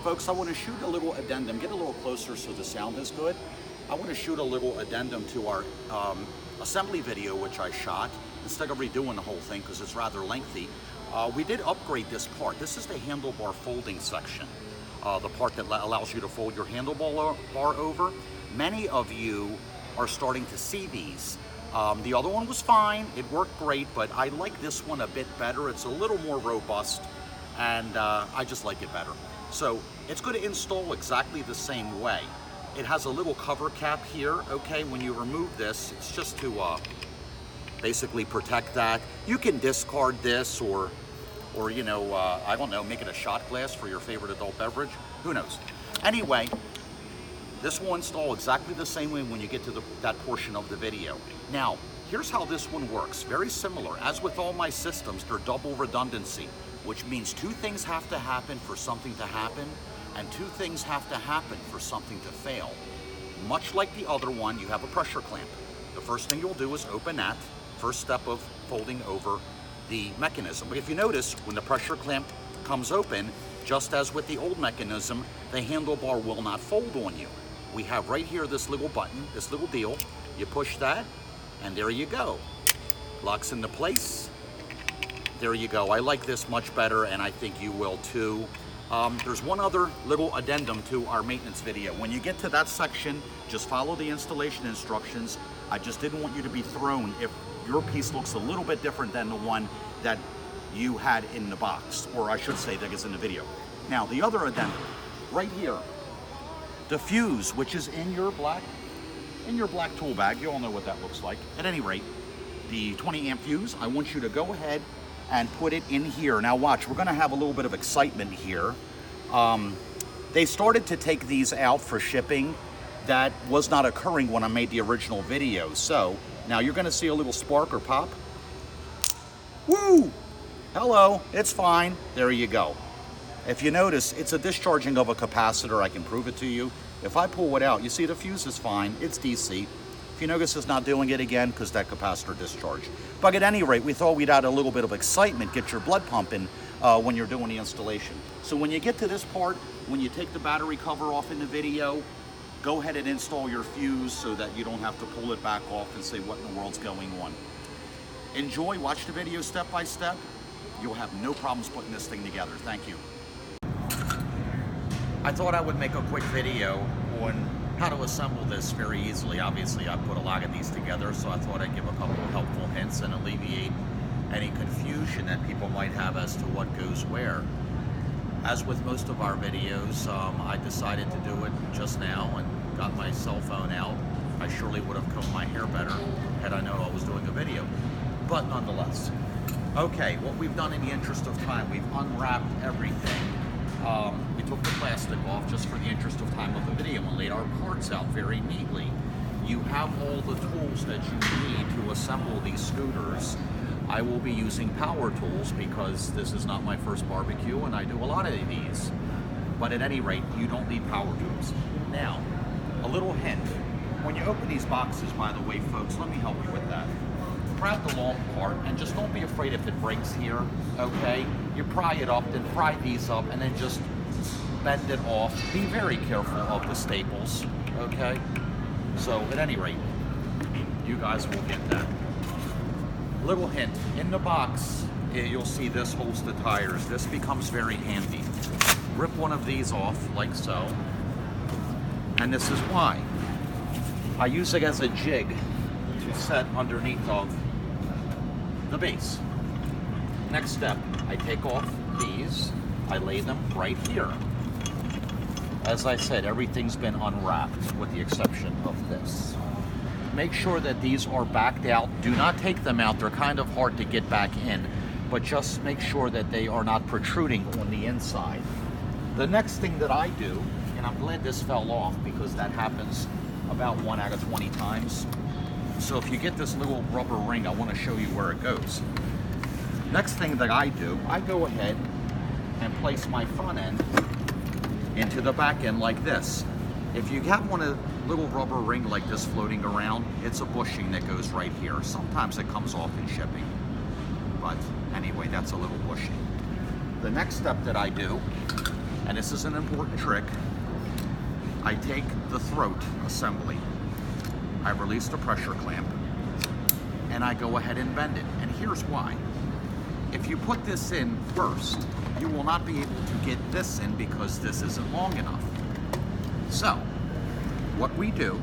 Folks, I want to shoot a little addendum, get a little closer so the sound is good. I want to shoot a little addendum to our assembly video which I shot, instead of redoing the whole thing because it's rather lengthy. We did upgrade this part. This is the handlebar folding section, the part that allows you to fold your handlebar over. Many of you are starting to see these. The other one was fine, it worked great, but I like this one a bit better. It's a little more robust, and I just like it better. So it's going to install exactly the same way. It has a little cover cap here, okay? When you remove this, it's just to basically protect that. You can discard this or you know, I don't know, make it a shot glass for your favorite adult beverage. Who knows? Anyway, this will install exactly the same way when you get to that portion of the video. Now, here's how this one works. Very similar. As with all my systems, they're double redundancy, which means two things have to happen for something to happen, and two things have to happen for something to fail. Much like the other one, you have a pressure clamp. The first thing you'll do is open that, first step of folding over the mechanism. But if you notice, when the pressure clamp comes open, just as with the old mechanism, the handlebar will not fold on you. We have right here this little button, this little deal. You push that, and there you go. Locks into place. There you go. I like this much better, and I think you will too. There's one other little addendum to our maintenance video. When you get to that section, just follow the installation instructions. I just didn't want you to be thrown if your piece looks a little bit different than the one that you had in the box, or I should say that is in the video. Now, the other addendum, right here, the fuse, which is in your black tool bag. You all know what that looks like. At any rate, the 20 amp fuse, I want you to go ahead and put it in here. Now watch, we're gonna have a little bit of excitement here. They started to take these out for shipping. That was not occurring when I made the original video. So now you're gonna see a little spark or pop. Woo! Hello, it's fine. There you go. If you notice, it's a discharging of a capacitor. I can prove it to you. If I pull it out, you see the fuse is fine. It's DC. If you notice, it's not doing it again because that capacitor discharged. But at any rate, we thought we'd add a little bit of excitement, get your blood pumping when you're doing the installation. So when you get to this part, when you take the battery cover off in the video, go ahead and install your fuse so that you don't have to pull it back off and say what in the world's going on. Enjoy, watch the video step by step. You'll have no problems putting this thing together. Thank you. I thought I would make a quick video on how to assemble this very easily. Obviously, I put a lot of these together, so I thought I'd give a couple of helpful hints and alleviate any confusion that people might have as to what goes where. As with most of our videos, I decided to do it just now and got my cell phone out. I surely would have combed my hair better had I known I was doing a video, but nonetheless. Okay, what we've done in the interest of time, we've unwrapped everything. We took the plastic off just for the interest of time of the video and laid our parts out very neatly. You have all the tools that you need to assemble these scooters. I will be using power tools because this is not my first barbecue and I do a lot of these. But at any rate, you don't need power tools. Now, a little hint. When you open these boxes, by the way, folks, let me help you with that. Grab the long part and just don't be afraid if it breaks here, okay? You pry it up, then pry these up, and then just bend it off. Be very careful of the staples, okay? So at any rate, you guys will get that. Little hint, in the box, you'll see this holds the tires. This becomes very handy. Rip one of these off, like so. And this is why. I use it as a jig to set underneath of the base. Next step, I take off these, I lay them right here. As I said, everything's been unwrapped with the exception of this. Make sure that these are backed out. Do not take them out, they're kind of hard to get back in, but just make sure that they are not protruding on the inside. The next thing that I do, and I'm glad this fell off because that happens about 1 out of 20 times. So if you get this little rubber ring, I want to show you where it goes. Next thing that I do, I go ahead and place my front end into the back end like this. If you have one a little rubber ring like this floating around, it's a bushing that goes right here. Sometimes it comes off in shipping, but anyway, that's a little bushing. The next step that I do and this is an important trick, I take the throat assembly, I release the pressure clamp, and I go ahead and bend it. And here's why. If you put this in first, you will not be able to get this in because this isn't long enough. So, what we do,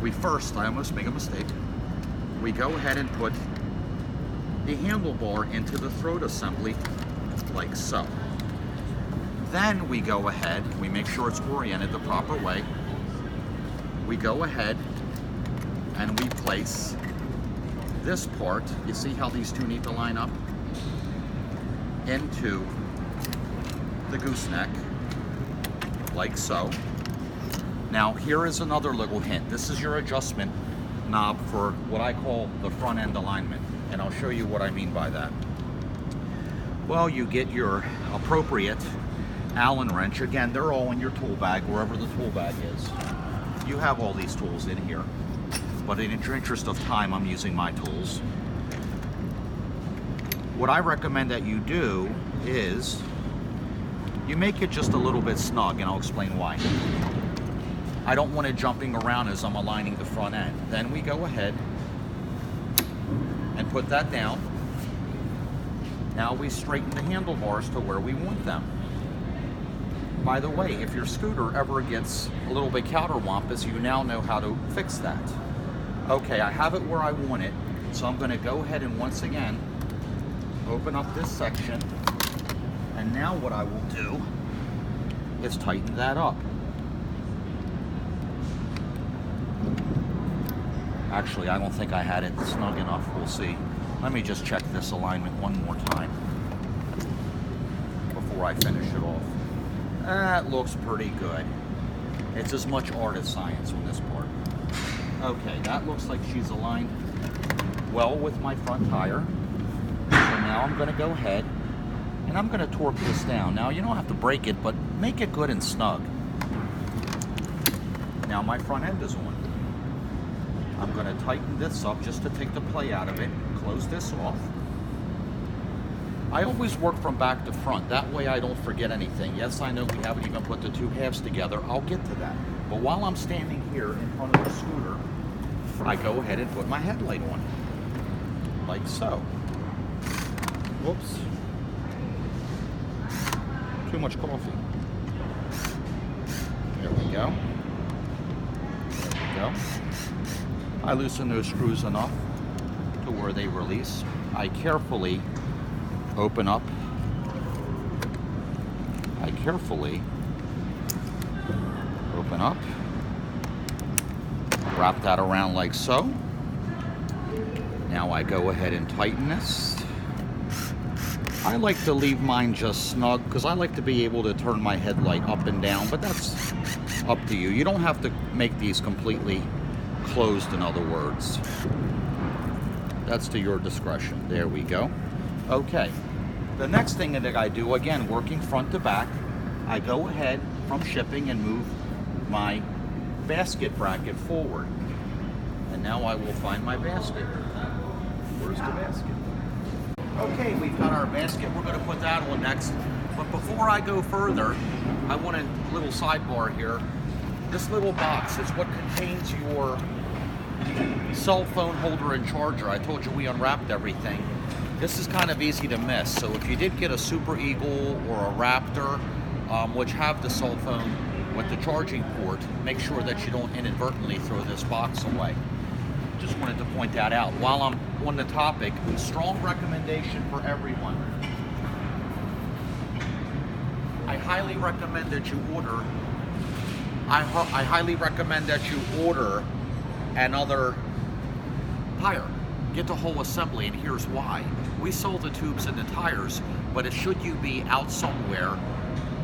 I almost make a mistake, we go ahead and put the handlebar into the throat assembly like so. Then we go ahead, we make sure it's oriented the proper way. We go ahead and we place this part, you see how these two need to line up, into the gooseneck, like so. Now here is another little hint. This is your adjustment knob for what I call the front end alignment, and I'll show you what I mean by that. Well, you get your appropriate Allen wrench. Again, they're all in your tool bag, wherever the tool bag is. You have all these tools in here, but in the interest of time, I'm using my tools. What I recommend that you do is you make it just a little bit snug, and I'll explain why. I don't want it jumping around as I'm aligning the front end. Then we go ahead and put that down. Now we straighten the handlebars to where we want them. By the way, if your scooter ever gets a little bit counterwampus, you now know how to fix that. Okay, I have it where I want it, so I'm going to go ahead and once again open up this section, and now what I will do is tighten that up. Actually, I don't think I had it snug enough. We'll see. Let me just check this alignment one more time before I finish it off. That looks pretty good. It's as much art as science on this part. Okay, that looks like she's aligned well with my front tire. So now I'm going to go ahead and I'm going to torque this down. Now, you don't have to break it, but make it good and snug. Now my front end is on. I'm going to tighten this up just to take the play out of it, close this off. I always work from back to front, that way I don't forget anything. Yes, I know we haven't even put the two halves together, I'll get to that. But while I'm standing here in front of the scooter, I go ahead and put my headlight on, like so. Whoops. Too much coffee. There we go. There we go. I loosen those screws enough to where they release. I carefully open up. I carefully open up. Wrap that around like so. Now I go ahead and tighten this. I like to leave mine just snug because I like to be able to turn my headlight up and down, but that's up to you. You don't have to make these completely closed, in other words. That's to your discretion. There we go. Okay. The next thing that I do, again, working front to back, I go ahead from shipping and move my basket bracket forward. And now I will find my basket. Where's the basket? Okay, we've got our basket. We're going to put that on next. But before I go further, I want a little sidebar here. This little box is what contains your cell phone holder and charger. I told you we unwrapped everything. This is kind of easy to miss. So if you did get a Super Eagle or a Raptor, which have the cell phone with the charging port, make sure that you don't inadvertently throw this box away. Just wanted to point that out. While I'm on the topic, strong recommendation for everyone. I highly recommend that you order. I highly recommend that you order another tire. Get the whole assembly, and here's why. We sold the tubes and the tires, but should you be out somewhere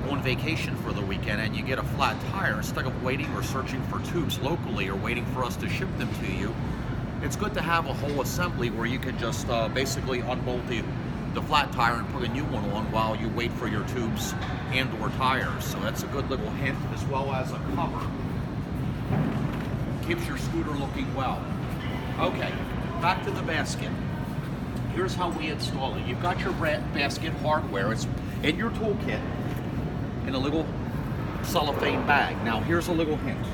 on vacation for the weekend and you get a flat tire, instead of waiting or searching for tubes locally or waiting for us to ship them to you, it's good to have a whole assembly where you can just basically unbolt the flat tire and put a new one on while you wait for your tubes and or tires. So that's a good little hint, as well as a cover. Keeps your scooter looking well. Okay, back to the basket. Here's how we install it. You've got your basket hardware. It's in your toolkit in a little cellophane bag. Now here's a little hint.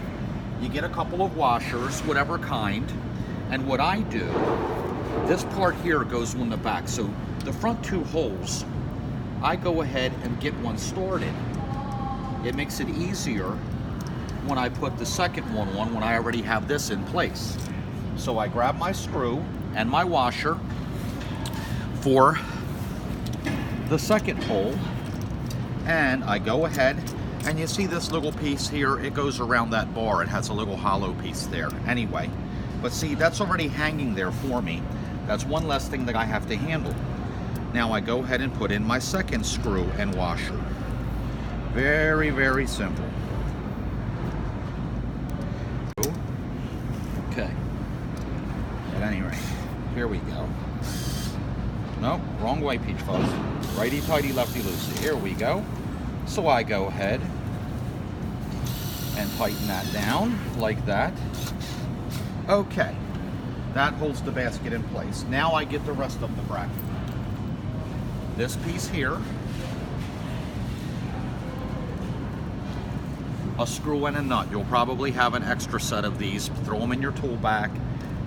You get a couple of washers, whatever kind, and what I do, this part here goes on the back. So the front two holes, I go ahead and get one started. It makes it easier when I put the second one on, when I already have this in place. So I grab my screw and my washer for the second hole, and I go ahead, and you see this little piece here, it goes around that bar. It has a little hollow piece there. Anyway, but see, that's already hanging there for me. That's one less thing that I have to handle. Now I go ahead and put in my second screw and washer. Very, very simple. Okay. At any rate, here we go. Nope, wrong way, Peach Fuzz. Righty-tighty, lefty-loosey. Here we go. So I go ahead and tighten that down like that. Okay. That holds the basket in place. Now I get the rest of the bracket. This piece here, a screw and a nut. You'll probably have an extra set of these. Throw them in your tool bag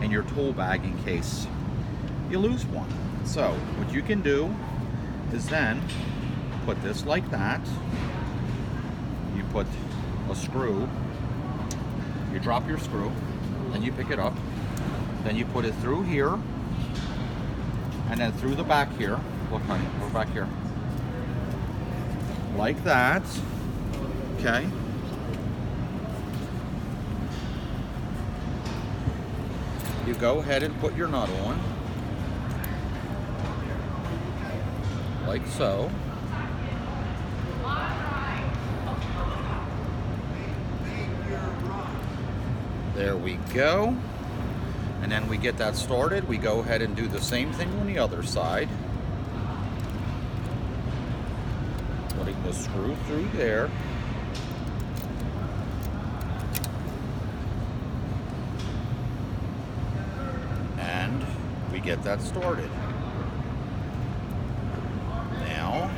in case you lose one. So what you can do is then put this like that. You put a screw, you drop your screw, then you pick it up, then you put it through here, and then through the back here. Look, honey, we're back here. Like that. Okay. You go ahead and put your nut on. Like so. There we go. And then we get that started. We go ahead and do the same thing on the other side. Putting the screw through there. And we get that started. Now,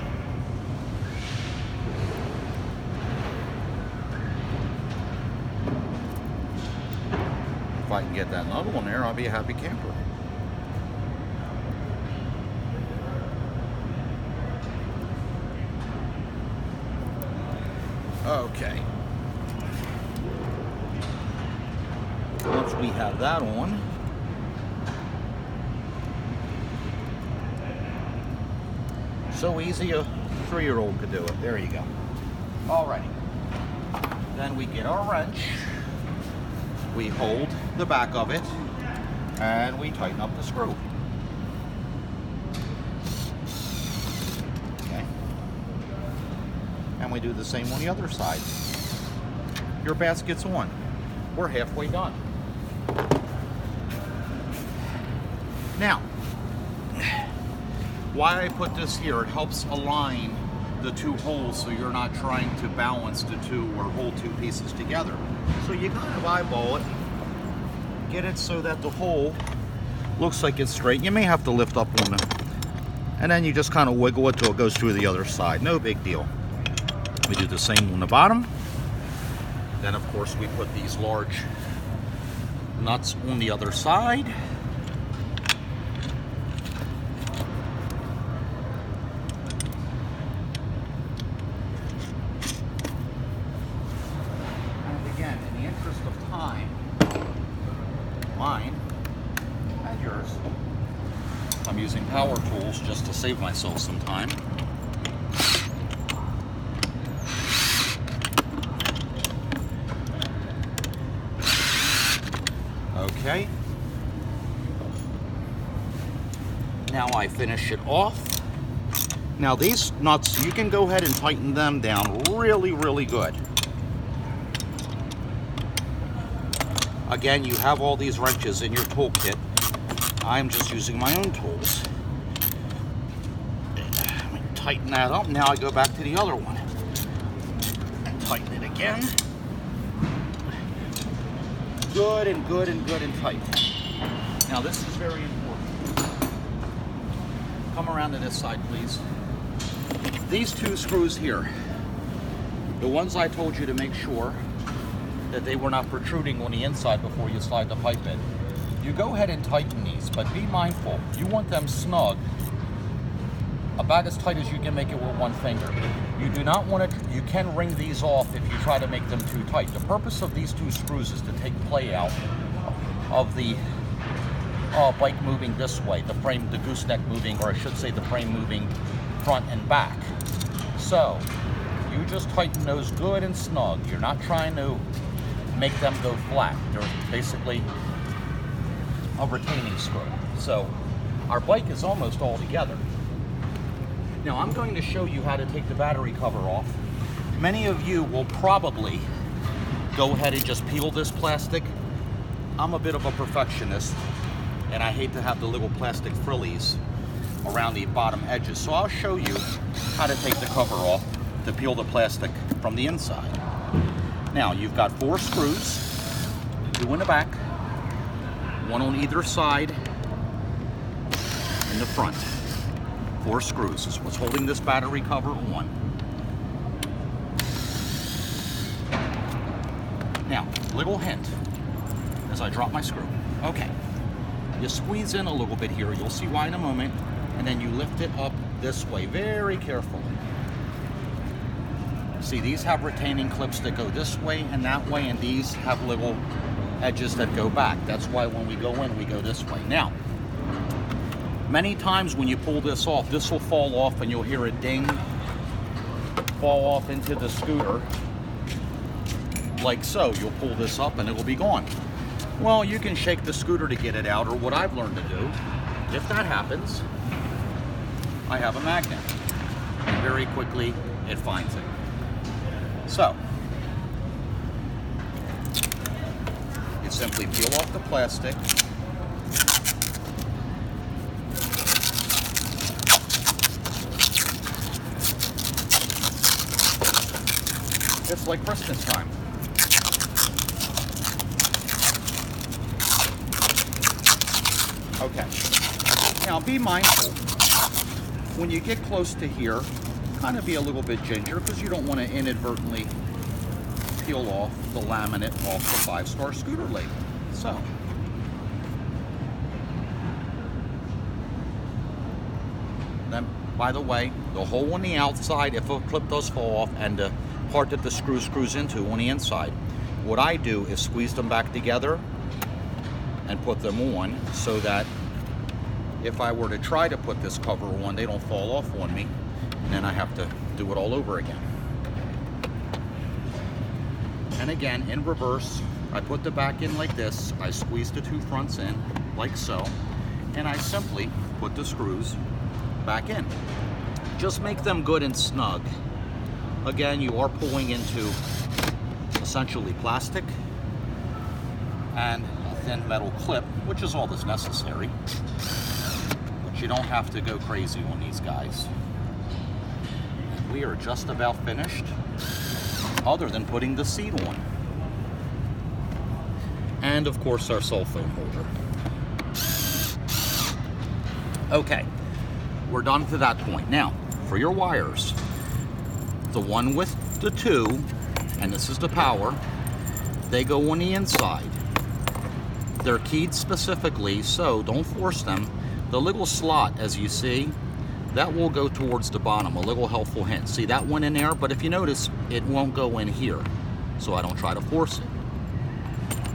if I can get that another one there, I'll be a happy camper. Okay. Once we have that on, so easy a 3-year-old could do it. There you go. Alrighty. Then we get our wrench, we hold the back of it, and we tighten up the screw. Okay. And we do the same on the other side. Your basket's on. We're halfway done. Now, why I put this here, it helps align the two holes so you're not trying to balance the two or hold two pieces together. So you kind of eyeball it, get it so that the hole looks like it's straight. You may have to lift up on it, and then you just kind of wiggle it till it goes through the other side. No big deal. We do the same on the bottom. Then of course we put these large nuts on the other side. And again, in the interest of time, mine and yours, I'm using power tools just to save myself some time. Okay. Now I finish it off. Now these nuts, you can go ahead and tighten them down really, really good. Again, you have all these wrenches in your toolkit. I'm just using my own tools. Let me tighten that up. Now I go back to the other one and tighten it again. Good and good and good and tight. Now this is very important. Come around to this side, please. These two screws here, The ones I told you to make sure that they were not protruding on the inside before you slide the pipe in. You go ahead and tighten these, but be mindful, you want them snug, about as tight as you can make it with one finger. You do not want to, you can wring these off if you try to make them too tight. The purpose of these two screws is to take play out of the bike moving this way, the frame, the gooseneck moving, or I should say the frame moving front and back. So, you just tighten those good and snug. You're not trying to make them go flat. They're basically a retaining screw. So, our bike is almost all together. Now I'm going to show you how to take the battery cover off. Many of you will probably go ahead and just peel this plastic. I'm a bit of a perfectionist and I hate to have the little plastic frillies around the bottom edges. So I'll show you how to take the cover off to peel the plastic from the inside. Now you've got 4 screws, 2 in the back, 1 on either side in the front. 4 screws is what's holding this battery cover on. Now, little hint as I drop my screw. Okay, you squeeze in a little bit here, you'll see why in a moment, and then you lift it up this way very carefully. See, these have retaining clips that go this way and that way, and these have little edges that go back. That's why when we go in, we go this way. Now, many times when you pull this off, this will fall off and you'll hear a ding, fall off into the scooter, like so. You'll pull this up and it will be gone. Well, you can shake the scooter to get it out, or what I've learned to do, if that happens, I have a magnet. And very quickly, it finds it. So, you simply peel off the plastic, it's like Christmas time. Okay. Now be mindful, when you get close to here, kind of be a little bit ginger because you don't want to inadvertently peel off the laminate off the 5-star scooter label. So, then, by the way, the hole on the outside, if a clip does fall off, and the part that the screw screws into on the inside, what I do is squeeze them back together and put them on so that if I were to try to put this cover on, they don't fall off on me, and then I have to do it all over again. And again, in reverse, I put the back in like this, I squeeze the 2 fronts in like so, and I simply put the screws back in. Just make them good and snug. Again, you are pulling into essentially plastic and a thin metal clip, which is all that's necessary. But you don't have to go crazy on these guys. We are just about finished, other than putting the seat on. And of course our cell phone holder. Okay, we're done to that point. Now, for your wires, the one with the 2, and this is the power, they go on the inside. They're keyed specifically, so don't force them. The little slot, as you see, that will go towards the bottom, a little helpful hint. See, that went in there, but if you notice, it won't go in here, so I don't try to force it.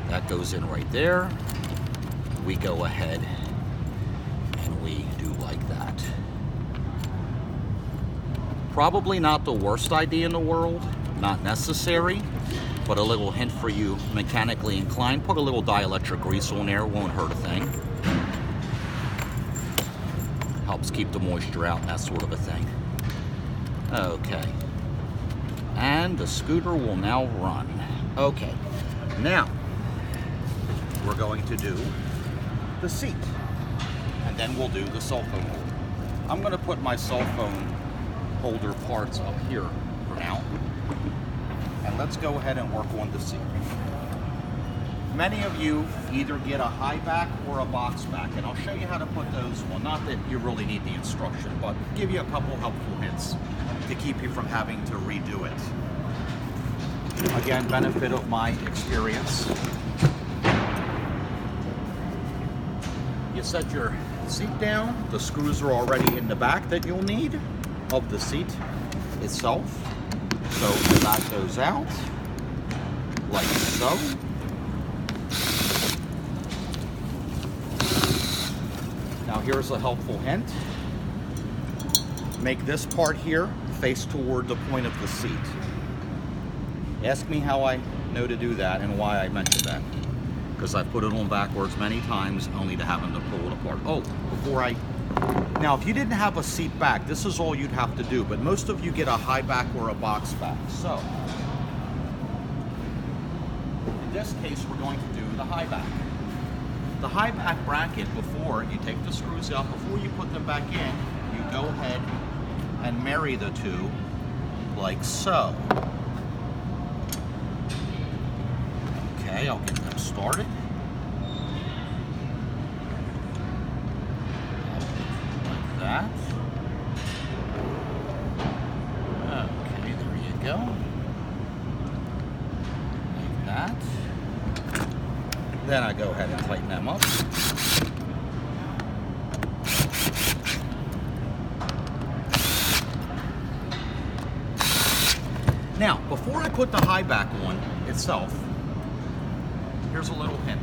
That goes in right there. We go ahead and we do like that. Probably not the worst idea in the world, not necessary, but a little hint for you mechanically inclined. Put a little dielectric grease on there, won't hurt a thing. Helps keep the moisture out and that sort of a thing. Okay. And the scooter will now run. Okay. Now, we're going to do the seat. And then we'll do the cell phone holder. I'm going to put my cell phone holder parts up here for now. And let's go ahead and work on the seat. Many of you either get a high back or a box back, and I'll show you how to put those on. Not that you really need the instruction, but give you a couple helpful hints to keep you from having to redo it. Again, benefit of my experience. You set your seat down. The screws are already in the back that you'll need of the seat itself. So that goes out like so. Now here's a helpful hint. Make this part here face toward the point of the seat. Ask me how I know to do that and why I mentioned that. Because I've put it on backwards many times only to having to pull it apart. Oh, now if you didn't have a seat back, this is all you'd have to do, but most of you get a high back or a box back. So, in this case, we're going to do the high back. The high back bracket, before you take the screws out, before you put them back in, you go ahead and marry the two like so. Okay, I'll get them started. Like that. Okay, there you go. Like that. Then I go ahead and tighten them up. Now, before I put the high back on itself, here's a little hint.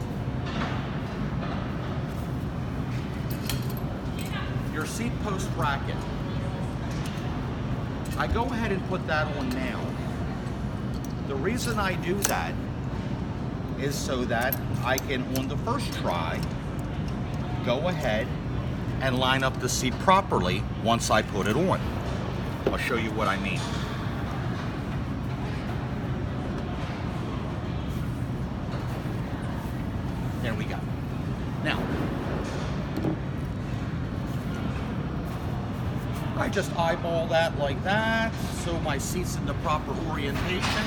Your seat post bracket, I go ahead and put that on now. The reason I do that is so that I can, on the first try, go ahead and line up the seat properly once I put it on. I'll show you what I mean. There we go. Now, I just eyeball that like that, so my seat's in the proper orientation.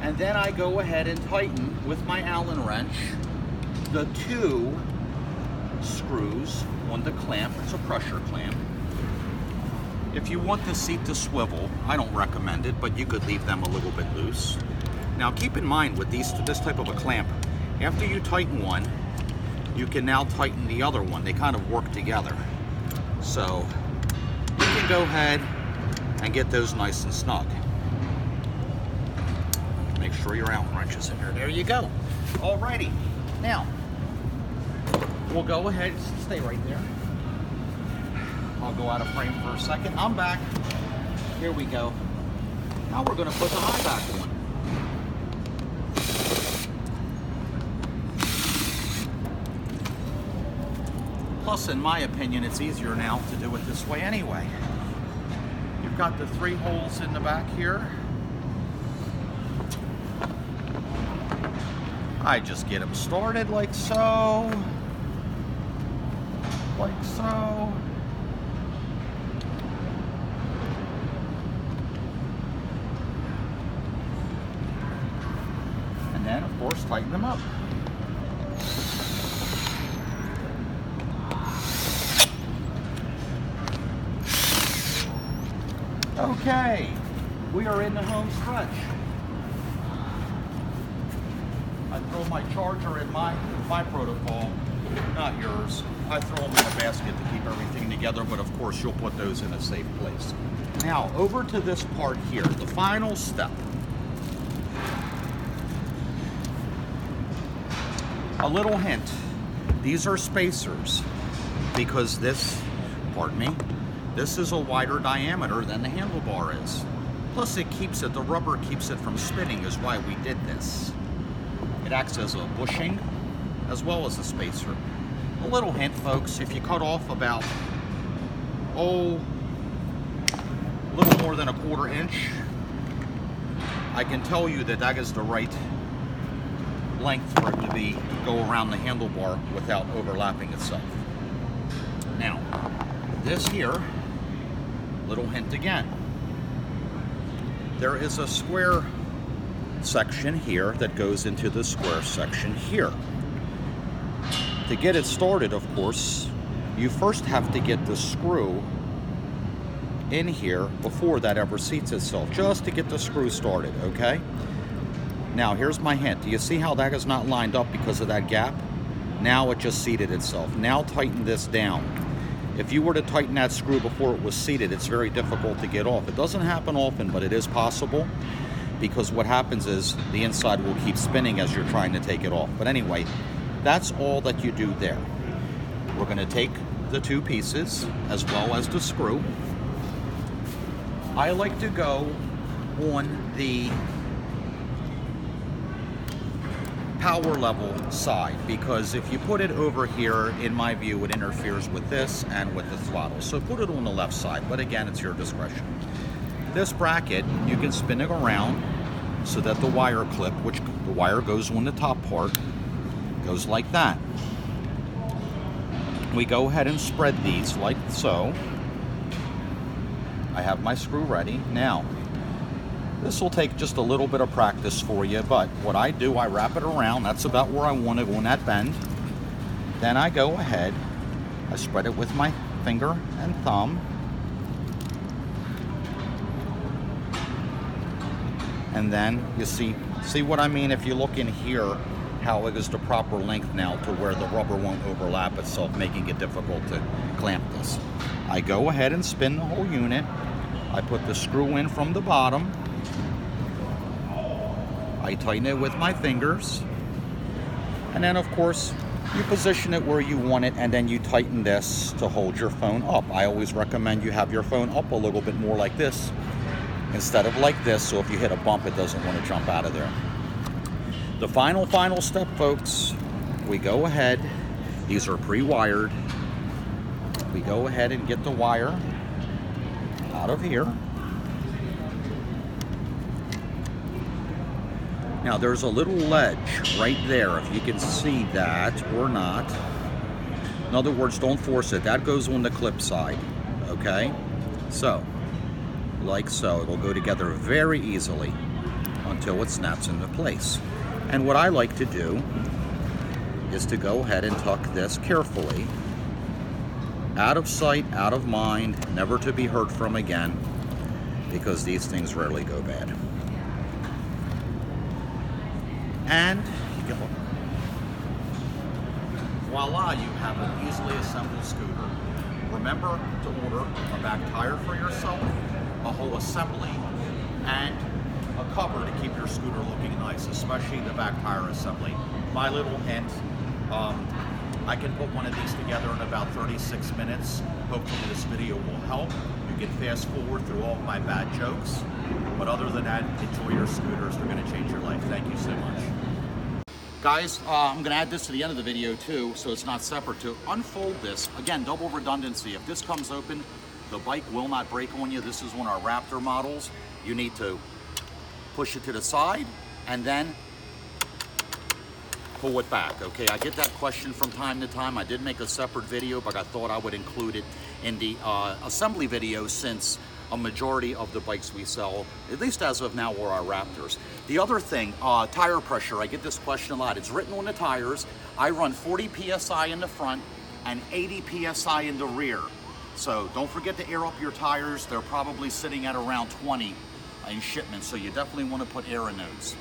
And then I go ahead and tighten with my Allen wrench the two screws on the clamp. It's a pressure clamp. If you want the seat to swivel, I don't recommend it, but you could leave them a little bit loose. Now keep in mind with this type of a clamp, after you tighten one, you can now tighten the other one. They kind of work together. So you can go ahead and get those nice and snug. Make sure your Allen wrench is in there. There you go. Alrighty. Now, we'll go ahead, stay right there. I'll go out of frame for a second. I'm back. Here we go. Now we're going to put the high back on. Plus, in my opinion, it's easier now to do it this way anyway. You've got the 3 holes in the back here. I just get them started like so. Like so. And then, of course, tighten them up. Okay, we are in the home stretch. I throw my charger in my protocol, not yours. I throw them in a basket to keep everything together, but of course you'll put those in a safe place. Now, over to this part here, the final step. A little hint, these are spacers because this, pardon me, this is a wider diameter than the handlebar is. Plus it keeps it, the rubber keeps it from spinning is why we did this. It acts as a bushing as well as a spacer. A little hint, folks, if you cut off about, a little more than a 1/4 inch, I can tell you that that is the right length for it to go around the handlebar without overlapping itself. Now, this here, little hint again. There is a square section here that goes into the square section here. To get it started, of course, you first have to get the screw in here before that ever seats itself, just to get the screw started, okay? Now here's my hint. Do you see how that is not lined up because of that gap? Now it just seated itself. Now tighten this down. If you were to tighten that screw before it was seated, it's very difficult to get off. It doesn't happen often, but it is possible, because what happens is the inside will keep spinning as you're trying to take it off. But anyway, that's all that you do there. We're going to take the two pieces as well as the screw. I like to go on the power level side, because if you put it over here, in my view, it interferes with this and with the throttle. So put it on the left side, but again, it's your discretion. This bracket, you can spin it around so that the wire clip, which the wire goes on the top part, goes like that. We go ahead and spread these like so. I have my screw ready. Now, this will take just a little bit of practice for you, but what I do, I wrap it around. That's about where I want it on that bend. Then I go ahead, I spread it with my finger and thumb. And then you see what I mean? If you look in here, how it is the proper length now to where the rubber won't overlap itself, making it difficult to clamp this. I go ahead and spin the whole unit. I put the screw in from the bottom. I tighten it with my fingers. And then of course, you position it where you want it, and then you tighten this to hold your phone up. I always recommend you have your phone up a little bit more like this instead of like this, so if you hit a bump, it doesn't want to jump out of there. The final step, folks, we go ahead, these are pre-wired, we go ahead and get the wire out of here. Now there's a little ledge right there, if you can see that or not. In other words, don't force it. That goes on the clip side, okay? So, like so, it will go together very easily until it snaps into place. And what I like to do is to go ahead and tuck this carefully, out of sight, out of mind, never to be heard from again, because these things rarely go bad. And voila, you have an easily assembled scooter. Remember to order a back tire for yourself, a whole assembly, and a cover to keep your scooter looking nice, especially the back tire assembly. My little hint, I can put one of these together in about 36 minutes. Hopefully this video will help. You can fast forward through all of my bad jokes, but other than that, enjoy your scooters. They're going to change your life. Thank you so much. Guys, I'm going to add this to the end of the video too, so it's not separate. To unfold this, again, double redundancy. If this comes open, the bike will not break on you. This is one of our Raptor models. You need to push it to the side and then pull it back. Okay, I get that question from time to time. I did make a separate video, but I thought I would include it in the assembly video, since a majority of the bikes we sell, at least as of now, are our Raptors. The other thing, tire pressure, I get this question a lot. It's written on the tires. I run 40 PSI in the front and 80 PSI in the rear. So don't forget to air up your tires. They're probably sitting at around 20 in shipment, so you definitely want to put air in those.